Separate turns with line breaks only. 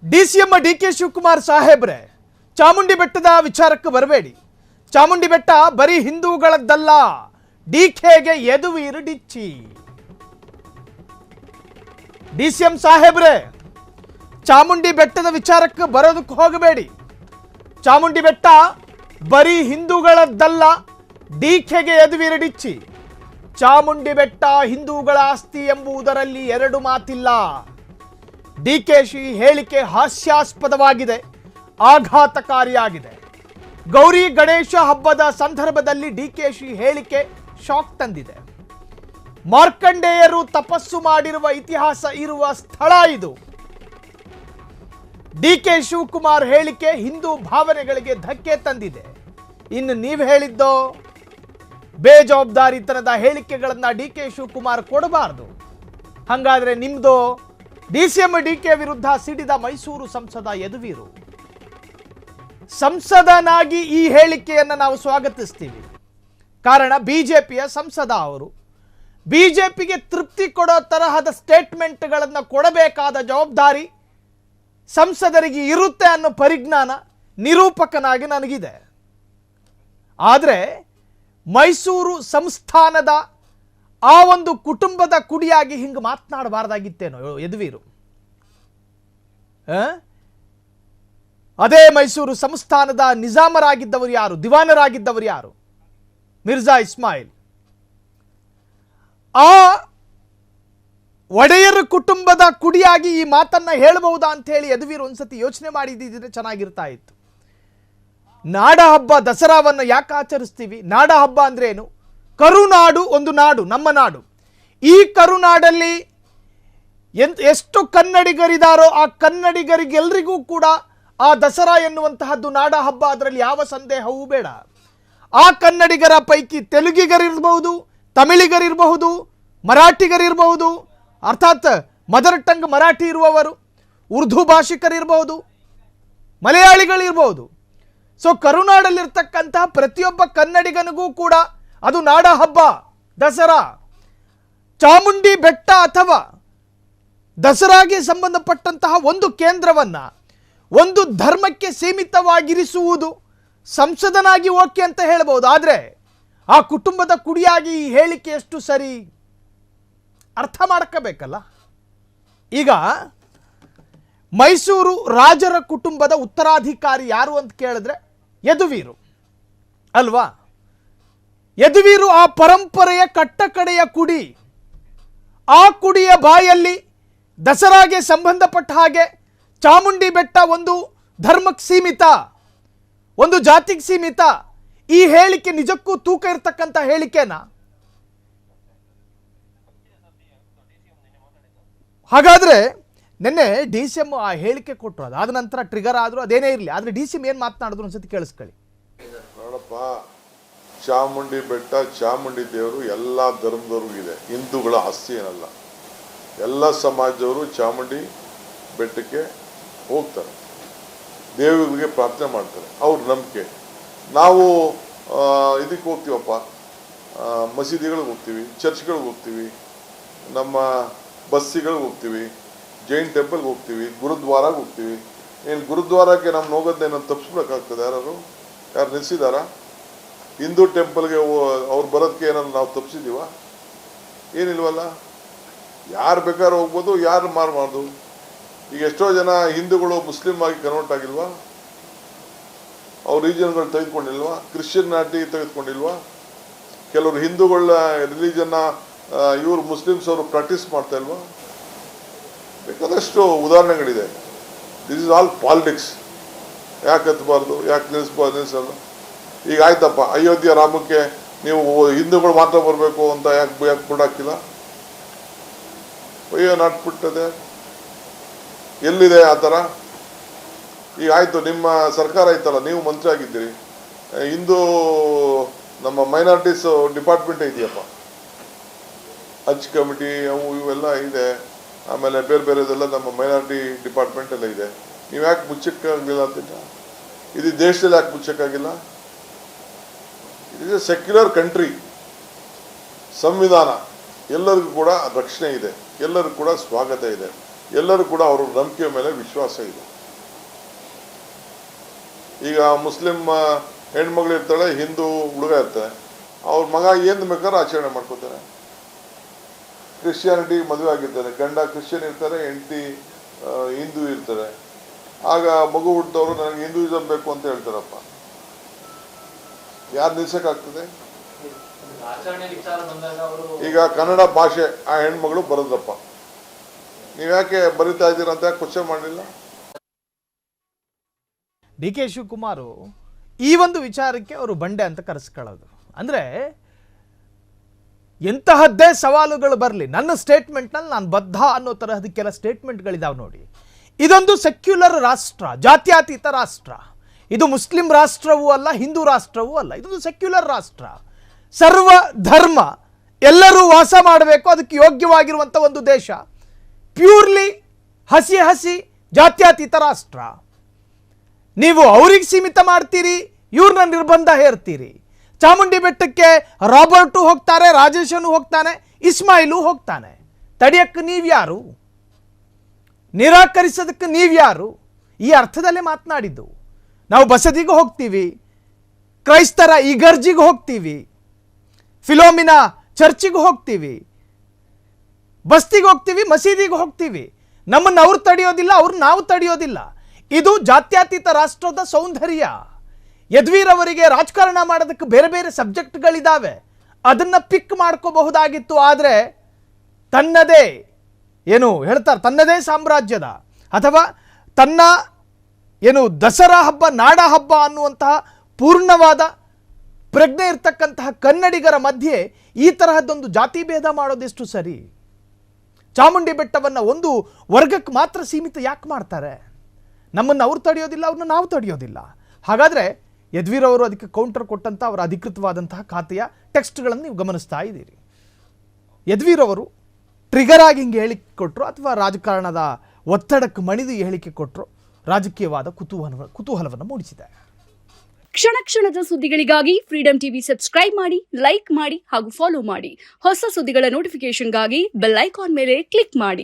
DCM DK Shivakumar ಸಾಹೇಬ್ರೆ, ಚಾಮುಂಡಿ ಬೆಟ್ಟದ ವಿಚಾರಕ್ಕೆ ಬರಬೇಡಿ. ಚಾಮುಂಡಿ ಬೆಟ್ಟ ಬರೀ ಹಿಂದೂಗಳದ್ದಲ್ಲ, ಡಿಕೆಗೆ ಯದುವೀರ್ ಡಿಚ್ಚಿ. ಡಿಸಿಎಂ ಸಾಹೇಬ್ರೆ, ಚಾಮುಂಡಿ ಬೆಟ್ಟದ ವಿಚಾರಕ್ಕೆ ಬರೋದಕ್ಕೆ ಹೋಗಬೇಡಿ. ಚಾಮುಂಡಿ ಬೆಟ್ಟ ಬರೀ ಹಿಂದೂಗಳದ್ದಲ್ಲ, ಡಿಕೆಗೆ ಯದುವೀರ್ ಡಿಚ್ಚಿ. ಚಾಮುಂಡಿ ಬೆಟ್ಟ ಹಿಂದೂಗಳ ಆಸ್ತಿ ಎಂಬುದರಲ್ಲಿ ಎರಡು ಮಾತಿಲ್ಲ. ಡಿಕೆಶಿ ಹೇಳಿಕೆ ಹಾಸ್ಯಾಸ್ಪದವಾಗಿದೆ, ಆಘಾತಕಾರಿಯಾಗಿದೆ. ಗೌರಿ ಗಣೇಶ ಹಬ್ಬದ ಸಂದರ್ಭದಲ್ಲಿ ಡಿಕೆಶಿ ಹೇಳಿಕೆ ಶಾಕ್ ತಂದಿದೆ. ಮಾರ್ಕಂಡೇಯರು ತಪಸ್ಸು ಮಾಡಿರುವ ಇತಿಹಾಸ ಇರುವ ಸ್ಥಳ ಇದು. ಡಿಕೆ ಶಿವಕುಮಾರ್ ಹೇಳಿಕೆ ಹಿಂದೂ ಭಾವನೆಗಳಿಗೆ ಧಕ್ಕೆ ತಂದಿದೆ. ಇನ್ನು ನೀವು ಹೇಳಿದ್ದೋ ಬೇಜವಾಬ್ದಾರಿತನದ ಹೇಳಿಕೆಗಳನ್ನು ಡಿಕೆ ಶಿವಕುಮಾರ್ ಕೊಡಬಾರದು. ಹಾಗಾದ್ರೆ ನಿಮ್ದು ಡಿಸಿಎಂ ಡಿಕೆ ವಿರುದ್ಧ ಸಿಡಿದ ಮೈಸೂರು ಸಂಸದ ಯದುವೀರು. ಸಂಸದನಾಗಿ ಈ ಹೇಳಿಕೆಯನ್ನು ನಾವು ಸ್ವಾಗತಿಸ್ತೀವಿ. ಕಾರಣ ಬಿಜೆಪಿಯ ಸಂಸದ ಅವರು. ಬಿಜೆಪಿಗೆ ತೃಪ್ತಿ ಕೊಡೋ ತರಹದ ಸ್ಟೇಟ್ಮೆಂಟ್ಗಳನ್ನು ಕೊಡಬೇಕಾದ ಜವಾಬ್ದಾರಿ ಸಂಸದರಿಗೆ ಇರುತ್ತೆ ಅನ್ನೋ ಪರಿಜ್ಞಾನ ನಿರೂಪಕನಾಗಿ ನನಗಿದೆ. ಆದರೆ ಮೈಸೂರು ಸಂಸ್ಥಾನದ ಆ ಒಂದು ಕುಟುಂಬದ ಕುಡಿಯಾಗಿ ಹಿಂಗೆ ಮಾತನಾಡಬಾರ್ದಾಗಿತ್ತೇನೋ ಯದುವೀರು. ಅದೇ ಮೈಸೂರು ಸಂಸ್ಥಾನದ ನಿಜಾಮರಾಗಿದ್ದವರು ಯಾರು, ದಿವಾನರಾಗಿದ್ದವರು ಯಾರು? ಮಿರ್ಜಾ ಇಸ್ಮಾಯಿಲ್. ಆ ಒಡೆಯರ ಕುಟುಂಬದ ಕುಡಿಯಾಗಿ ಈ ಮಾತನ್ನ ಹೇಳಬಹುದಾ ಅಂತ ಹೇಳಿ ಯದುವೀರ್ ಒಂದ್ಸತಿ ಯೋಚನೆ ಮಾಡಿದ್ದಿದ್ರೆ ಚೆನ್ನಾಗಿರ್ತಾ ಇತ್ತು. ನಾಡ ಹಬ್ಬ ದಸರಾವನ್ನು ಯಾಕೆ ಆಚರಿಸ್ತೀವಿ? ನಾಡ ಹಬ್ಬ ಅಂದ್ರೆ ಏನು? ಕರುನಾಡು ಒಂದು ನಾಡು, ನಮ್ಮ ನಾಡು. ಈ ಕರುನಾಡಲ್ಲಿ ಎಷ್ಟು ಕನ್ನಡಿಗರಿದಾರೋ ಆ ಕನ್ನಡಿಗರಿಗೆಲ್ಲರಿಗೂ ಕೂಡ ಆ ದಸರಾ ಎನ್ನುವಂತಹದ್ದು ನಾಡ ಹಬ್ಬ. ಅದರಲ್ಲಿ ಯಾವ ಸಂದೇಹವೂ ಬೇಡ. ಆ ಕನ್ನಡಿಗರ ಪೈಕಿ ತೆಲುಗಿಗರಿರಬಹುದು, ತಮಿಳಿಗರಿರಬಹುದು, ಮರಾಠಿಗರಿರಬಹುದು, ಅರ್ಥಾತ್ ಮದರ್ ಟಂಗ್ ಮರಾಠಿ ಇರುವವರು, ಉರ್ದು ಭಾಷಿಕರಿರಬಹುದು, ಮಲಯಾಳಿಗಳಿರ್ಬಹುದು. ಸೊ ಕರುನಾಡಲ್ಲಿರ್ತಕ್ಕಂತಹ ಪ್ರತಿಯೊಬ್ಬ ಕನ್ನಡಿಗನಿಗೂ ಕೂಡ ಅದು ನಾಡ ಹಬ್ಬ ದಸರಾ. ಚಾಮುಂಡಿ ಬೆಟ್ಟ ಅಥವಾ ದಸರಾಗೆ ಸಂಬಂಧಪಟ್ಟಂತಹ ಒಂದು ಕೇಂದ್ರವನ್ನ ಒಂದು ಧರ್ಮಕ್ಕೆ ಸೀಮಿತವಾಗಿರಿಸುವುದು ಸಂಸದನಾಗಿ ಓಕೆ ಅಂತ ಹೇಳಬಹುದು. ಆದರೆ ಆ ಕುಟುಂಬದ ಕುಡಿಯಾಗಿ ಈ ಹೇಳಿಕೆ ಎಷ್ಟು ಸರಿ ಅರ್ಥ ಮಾಡ್ಕೋಬೇಕಲ್ಲ. ಈಗ ಮೈಸೂರು ರಾಜರ ಕುಟುಂಬದ ಉತ್ತರಾಧಿಕಾರಿ ಯಾರು ಅಂತ ಕೇಳಿದ್ರೆ ಯದುವೀರು ಅಲ್ವಾ? ಯದುವೀರು ಆ ಪರಂಪರೆಯ ಕಟ್ಟಕಡೆಯ ಕುಡಿ. ಆ ಕುಡಿಯ ಬಾಯಲ್ಲಿ ದಸರಾಗೆ ಸಂಬಂಧಪಟ್ಟ ಹಾಗೆ ಚಾಮುಂಡಿ ಬೆಟ್ಟ ಒಂದು ಧರ್ಮಕ್ಕೆ ಸೀಮಿತ, ಒಂದು ಜಾತಿಗೆ ಸೀಮಿತ, ಈ ಹೇಳಿಕೆ ನಿಜಕ್ಕೂ ತೂಕ ಇರತಕ್ಕಂಥ ಹೇಳಿಕೆನಾ? ಹಾಗಾದ್ರೆ ನಿನ್ನೆ ಡಿ ಸಿ ಎಂ ಆ ಹೇಳಿಕೆ ಕೊಟ್ಟರು, ಅದಾದ ನಂತರ ಟ್ರಿಗರ್ ಆದರೂ ಅದೇನೇ ಇರಲಿ, ಆದರೆ ಡಿ ಸಿ ಎಂ ಏನು ಮಾತನಾಡಿದ್ರು ಒಂದ್ಸತಿ ಕೇಳಿಸ್ಕೊಳ್ಳಿ.
ನೋಡಪ್ಪ, ಚಾಮುಂಡಿ ಬೆಟ್ಟ, ಚಾಮುಂಡಿ ದೇವರು ಎಲ್ಲ ಧರ್ಮದವ್ರಿಗೂ ಇದೆ, ಹಿಂದೂಗಳ ಆಸ್ತಿ ಏನಲ್ಲ. ಎಲ್ಲ ಸಮಾಜದವರು ಚಾಮುಂಡಿ ಬೆಟ್ಟಕ್ಕೆ ಹೋಗ್ತಾರೆ, ದೇವರಿಗೆ ಪ್ರಾರ್ಥನೆ ಮಾಡ್ತಾರೆ, ಅವ್ರ ನಂಬಿಕೆ. ನಾವು ಇದಕ್ಕೆ ಹೋಗ್ತೀವಪ್ಪ, ಮಸೀದಿಗಳಿಗೆ ಹೋಗ್ತೀವಿ, ಚರ್ಚ್ಗಳಿಗೆ ಹೋಗ್ತೀವಿ, ನಮ್ಮ ಬಸ್ಸಿಗಳಿಗೆ ಹೋಗ್ತೀವಿ, ಜೈನ್ ಟೆಂಪಲ್ಗೆ ಹೋಗ್ತೀವಿ, ಗುರುದ್ವಾರಾಗೆ ಹೋಗ್ತೀವಿ. ಏನು ಗುರುದ್ವಾರಕ್ಕೆ ನಮ್ಮ ಹೋಗೋದೇನೋ ತಪ್ಪಿಸ್ಬೇಕಾಗ್ತದೆ? ಯಾರು ನಿಲ್ಲಿಸಿದಾರ? ಹಿಂದೂ ಟೆಂಪಲ್ಗೆ ಅವ್ರು ಬರೋದಕ್ಕೆ ಏನಾದ್ರು ನಾವು ತಪ್ಪಿಸಿದೀವ? ಏನಿಲ್ವಲ್ಲ. ಯಾರು ಬೇಕಾದ್ರೂ ಹೋಗ್ಬೋದು, ಯಾರು ಮಾರಬಾರ್ದು. ಈಗ ಎಷ್ಟೋ ಜನ ಹಿಂದೂಗಳು ಮುಸ್ಲಿಂ ಆಗಿ ಕನ್ವರ್ಟ್ ಆಗಿಲ್ವಾ? ಅವ್ರ ರೀಜನ್ಗಳು ತೆಗೆದುಕೊಂಡಿಲ್ವಾ? ಕ್ರಿಶ್ಚಿಯನ್ನಿಟಿ ತೆಗೆದುಕೊಂಡಿಲ್ವಾ? ಕೆಲವರು ಹಿಂದೂಗಳ ರಿಲಿಜನ್ನ ಇವರು ಮುಸ್ಲಿಮ್ಸ್ ಅವರು ಪ್ರಾಕ್ಟೀಸ್ ಮಾಡ್ತಾ ಇಲ್ವಾ? ಬೇಕಾದಷ್ಟು ಉದಾಹರಣೆಗಳಿದೆ. This is all politics. ಯಾಕೆ ಹತ್ತಬಾರ್ದು, ಯಾಕೆ ನಿಲ್ಲಿಸಲ್ಲ? ಈಗ ಆಯ್ತಪ್ಪ, ಅಯೋಧ್ಯ ರಾಮಕ್ಕೆ ನೀವು ಹಿಂದೂಗಳು ಮಾತ್ರ ಬರಬೇಕು ಅಂತ ಯಾಕೆ ಬಿಡಾಕಿಲ್ಲ? ಅಯ್ಯೋ ನಾಟ್ಬಿಟ್ಟದೆ, ಎಲ್ಲಿದೆ ಆ ಥರ? ಈಗ ಆಯಿತು, ನಿಮ್ಮ ಸರ್ಕಾರ ಐತಲ್ಲ, ನೀವು ಮಂತ್ರಿ ಆಗಿದ್ದೀರಿ, ಹಿಂದೂ ನಮ್ಮ ಮೈನಾರಿಟೀಸ್ ಡಿಪಾರ್ಟ್ಮೆಂಟ್ ಇದೆಯಪ್ಪ, ಹಜ್ ಕಮಿಟಿ ಅವು ಇವೆಲ್ಲ ಇದೆ, ಆಮೇಲೆ ಬೇರೆ ಬೇರೆದೆಲ್ಲ ನಮ್ಮ ಮೈನಾರಿಟಿ ಡಿಪಾರ್ಟ್ಮೆಂಟ್ ಎಲ್ಲ ಇದೆ. ನೀವು ಯಾಕೆ ಮುಚ್ಚಕ್ಕಾಗಲಿಲ್ಲ ಅಂತಿಲ್ಲ? ಇದು ದೇಶದಲ್ಲಿ ಯಾಕೆ ಮುಚ್ಚಕ್ಕಾಗಿಲ್ಲ? It is a secular country. ಸಂವಿಧಾನ, ಎಲ್ಲರಿಗೂ ಕೂಡ ರಕ್ಷಣೆ ಇದೆ, ಎಲ್ಲರಿಗೂ ಕೂಡ ಸ್ವಾಗತ ಇದೆ. ಎಲ್ಲರೂ ಕೂಡ ಅವ್ರ ನಂಬಿಕೆ ಮೇಲೆ ವಿಶ್ವಾಸ ಇದೆ. ಈಗ ಮುಸ್ಲಿಂ ಹೆಣ್ಮಗಳು ಇರ್ತಾಳೆ, ಹಿಂದೂ ಹುಡುಗ ಇರ್ತಾನೆ, ಅವ್ರ ಮಗ ಏನು ಬೇಕಾದ್ರೂ ಆಚರಣೆ ಮಾಡ್ಕೋತಾರೆ. ಕ್ರಿಶ್ಚಿಯಾನಿಟಿ ಮದುವೆ ಆಗಿರ್ತಾರೆ, ಗಂಡ ಕ್ರಿಶ್ಚಿಯನ್ ಇರ್ತಾರೆ, ಹೆಂಡತಿ ಹಿಂದೂ ಇರ್ತಾರೆ. ಆಗ ಮಗು ಹುಟ್ಟಿದವರು ನನಗೆ ಹಿಂದೂಯಿಸಮ್ ಬೇಕು ಅಂತ ಹೇಳ್ತಾರಪ್ಪ. ಯಾರು ನಿಲ್ಸಕ್ಕಾಗ್ತದೆ? ಈಗ ಕನ್ನಡ ಭಾಷೆ ಆ ಹೆಣ್ಮಗಳು ಬರೋದಪ್ಪ, ನೀವ್ಯಾಕೆ ಬರಿತಾ ಇದ್ದೀರ ಅಂತ ಕ್ವಶನ್ ಮಾಡಲಿಲ್ಲ?
ಡಿ ಕೆ ಶಿವಕುಮಾರ್ ಈ ಒಂದು ವಿಚಾರಕ್ಕೆ ಅವರು ಬಂಡೆ ಅಂತ ಕರೆಸ್ಕೊಳ್ಳೋದು ಅಂದರೆ ಎಂತಹದ್ದೇ ಸವಾಲುಗಳು ಬರಲಿ, ನನ್ನ ಸ್ಟೇಟ್ಮೆಂಟ್ನಲ್ಲಿ ನಾನು ಬದ್ಧ ಅನ್ನೋ ತರಹದ ಕೆಲ ಸ್ಟೇಟ್ಮೆಂಟ್ಗಳಿದಾವೆ ನೋಡಿ. ಇದೊಂದು ಸೆಕ್ಯುಲರ್ ರಾಷ್ಟ್ರ, ಜಾತ್ಯತೀತ ರಾಷ್ಟ್ರ. ಇದು ಮುಸ್ಲಿಂ ರಾಷ್ಟ್ರವೂ ಅಲ್ಲ, ಹಿಂದೂ ರಾಷ್ಟ್ರವೂ ಅಲ್ಲ. ಇದೊಂದು ಸೆಕ್ಯುಲರ್ ರಾಷ್ಟ್ರ. ಸರ್ವ ಧರ್ಮ ಎಲ್ಲರೂ ವಾಸ ಮಾಡಬೇಕು, ಅದಕ್ಕೆ ಯೋಗ್ಯವಾಗಿರುವಂಥ ಒಂದು ದೇಶ. ಪ್ಯೂರ್ಲಿ ಹಸಿ ಜಾತ್ಯತೀತ ರಾಷ್ಟ್ರ. ನೀವು ಅವ್ರಿಗೆ ಸೀಮಿತ ಮಾಡ್ತೀರಿ, ಇವ್ರನ್ನ ನಿರ್ಬಂಧ ಹೇರ್ತೀರಿ. ಚಾಮುಂಡಿ ಬೆಟ್ಟಕ್ಕೆ ರಾಬರ್ಟು ಹೋಗ್ತಾರೆ, ರಾಜೇಶನು ಹೋಗ್ತಾನೆ, ಇಸ್ಮಾಯಿಲು ಹೋಗ್ತಾನೆ. ತಡೆಯಕ್ಕೆ ನೀವ್ಯಾರು? ನಿರಾಕರಿಸೋದಕ್ಕೆ ನೀವ್ಯಾರು? ಈ ಅರ್ಥದಲ್ಲೇ ಮಾತನಾಡಿದ್ದು. ನಾವು ಬಸದಿಗೆ ಹೋಗ್ತೀವಿ, ಕ್ರೈಸ್ತರ ಇಗರ್ಜಿಗೆ ಹೋಗ್ತೀವಿ, ಫಿಲೋಮಿನಾ ಚರ್ಚಿಗೆ ಹೋಗ್ತೀವಿ, ಬಸ್ತಿಗೆ ಹೋಗ್ತೀವಿ, ಮಸೀದಿಗೆ ಹೋಗ್ತೀವಿ. ನಮ್ಮನ್ನು ಅವ್ರು ತಡೆಯೋದಿಲ್ಲ, ಅವ್ರು ನಾವು ತಡೆಯೋದಿಲ್ಲ. ಇದು ಜಾತ್ಯತೀತ ರಾಷ್ಟ್ರದ ಸೌಂದರ್ಯ. ಯದುವೀರ್ ಅವರಿಗೆ ರಾಜಕಾರಣ ಮಾಡೋದಕ್ಕೆ ಬೇರೆ ಬೇರೆ ಸಬ್ಜೆಕ್ಟ್ಗಳಿದ್ದಾವೆ, ಅದನ್ನ ಪಿಕ್ ಮಾಡ್ಕೋಬಹುದಾಗಿತ್ತು. ಆದರೆ ತನ್ನದೇ ಏನು ಹೇಳ್ತಾರೆ, ತನ್ನದೇ ಸಾಮ್ರಾಜ್ಯದ ಅಥವಾ ತನ್ನ ಏನು ದಸರಾ ಹಬ್ಬ, ನಾಡ ಹಬ್ಬ ಅನ್ನುವಂತಹ ಪೂರ್ಣವಾದ ಪ್ರಜ್ಞೆ ಇರ್ತಕ್ಕಂತಹ ಕನ್ನಡಿಗರ ಮಧ್ಯೆ ಈ ತರಹದ್ದೊಂದು ಜಾತಿ ಭೇದ ಮಾಡೋದೆಷ್ಟು ಸರಿ? ಚಾಮುಂಡಿ ಬೆಟ್ಟವನ್ನು ಒಂದು ವರ್ಗಕ್ಕೆ ಮಾತ್ರ ಸೀಮಿತ ಯಾಕೆ ಮಾಡ್ತಾರೆ? ನಮ್ಮನ್ನು ಅವ್ರು ತಡೆಯೋದಿಲ್ಲ, ಅವ್ರನ್ನ ನಾವು ತಡೆಯೋದಿಲ್ಲ. ಹಾಗಾದರೆ ಯದುವೀರ್ ಅವರು ಅದಕ್ಕೆ ಕೌಂಟರ್ ಕೊಟ್ಟಂಥ ಅವರ ಅಧಿಕೃತವಾದಂತಹ ಖಾತೆಯ ಟೆಕ್ಸ್ಟ್ಗಳನ್ನು ನೀವು ಗಮನಿಸ್ತಾ ಇದ್ದೀರಿ. ಯದುವೀರ್ ಅವರು ಟ್ರಿಗರ್ ಆಗಿ ಹಿಂಗೆ ಹೇಳಿಕೆ ಕೊಟ್ಟರು ಅಥವಾ ರಾಜಕಾರಣದ ಒತ್ತಡಕ್ಕೆ ಮಣಿದು ಹೇಳಿಕೆ ಕೊಟ್ಟರು, ರಾಜಕೀಯವಾದ ಕುತೂಹಲವನ್ನು ಮೂಡಿಸಿದೆ.
ಕ್ಷಣ ಕ್ಷಣದ ಸುದ್ದಿಗಳಿಗಾಗಿ ಫ್ರೀಡಂ ಟಿವಿ ಸಬ್ಸ್ಕ್ರೈಬ್ ಮಾಡಿ, ಲೈಕ್ ಮಾಡಿ ಹಾಗೂ ಫಾಲೋ ಮಾಡಿ. ಹೊಸ ಸುದ್ದಿಗಳ ನೋಟಿಫಿಕೇಶನ್ಗಾಗಿ ಬೆಲ್ ಐಕಾನ್ ಮೇಲೆ ಕ್ಲಿಕ್ ಮಾಡಿ.